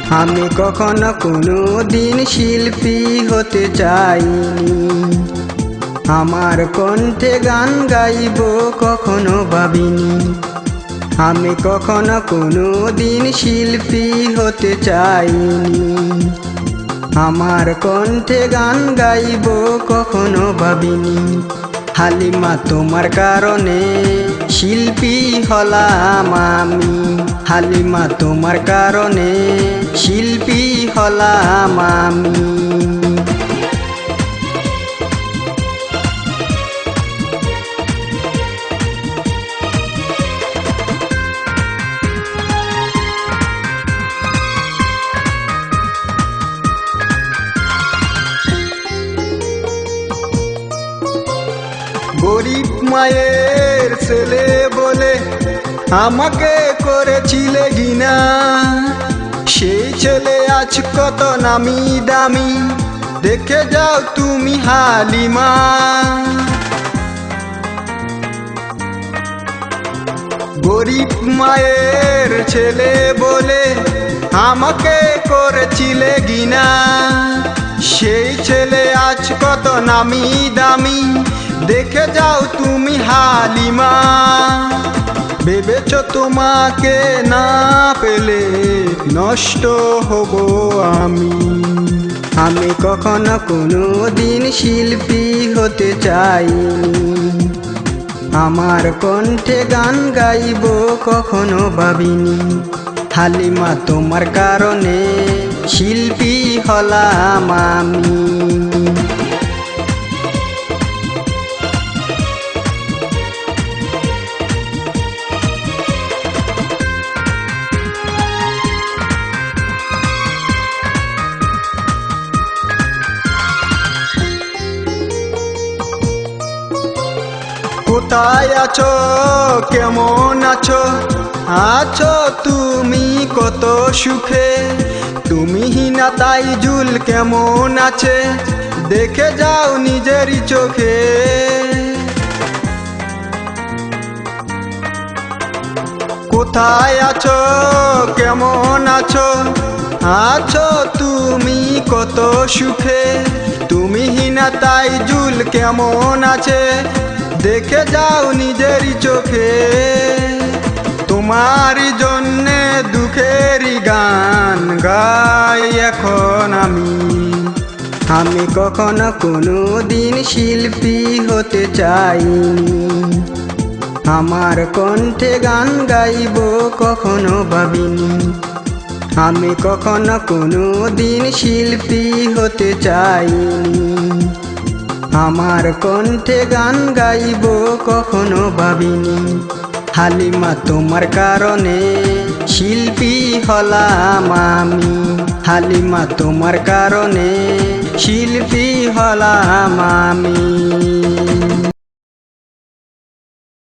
আমি কখনো কোনো দিন শিল্পী হতে চাইনি। আমার কণ্ঠে গান গাইব কখনো ভাবিনি। আমি কখনো কোনো দিন শিল্পী হতে চাইনি। আমার কণ্ঠে গান গাইব কখনো ভাবিনি। হালিমা তোমার কারণে শিল্পী হলাম আমি। হালিমা তোমার কারণে শিল্পী হলাম আমি। গরিব মায়ের ছেলে বলে আমাকে করেছিলে ঘৃণা। সেই ছেলে আজ কত নামি দামি, দেখে যাও তুমি হালিমা। গরিব মায়ের ছেলে বলে আমাকে করেছিলে ঘৃণা। সেই ছেলে আজ কত নামি দামি, দেখে যাও তুমি হালিমা। ভেবেছ তোমাকে না পেলে নষ্ট হব আমি। আমি কখনো কোনো দিন শিল্পী হতে চাইনি। আমার কণ্ঠে গান গাইব কখনো ভাবিনি। হালিমা তোমার কারণে শিল্পী হলাম আমি। কোথায় আছো, কেমন আছো? আছো তুমি কত সুখে। তুমি হিনা তাইজুল কেমন আছে, দেখে যাও নিজেরই চোখে। কোথায় আছো, কেমন আছো? আছো তুমি কত সুখে। তুমি হিনা তাইজুল কেমন আছে, দেখে যাও নিজেরই চোখে। তোমার জন্যে দুঃখেরই গান গাই এখন আমি। আমি কখনো কোনো দিন শিল্পী হতে চাইনি। আমার কণ্ঠে গান গাইব কখনো ভাবিনি। আমি কখনো কোনো দিন শিল্পী হতে চাইনি। আমার কণ্ঠে গান গাইব কখনো ভাবিনি। হালিমা তোমার কারণে শিল্পী হলাম আমি। হালিমা তোমার কারণে শিল্পী হলাম আমি।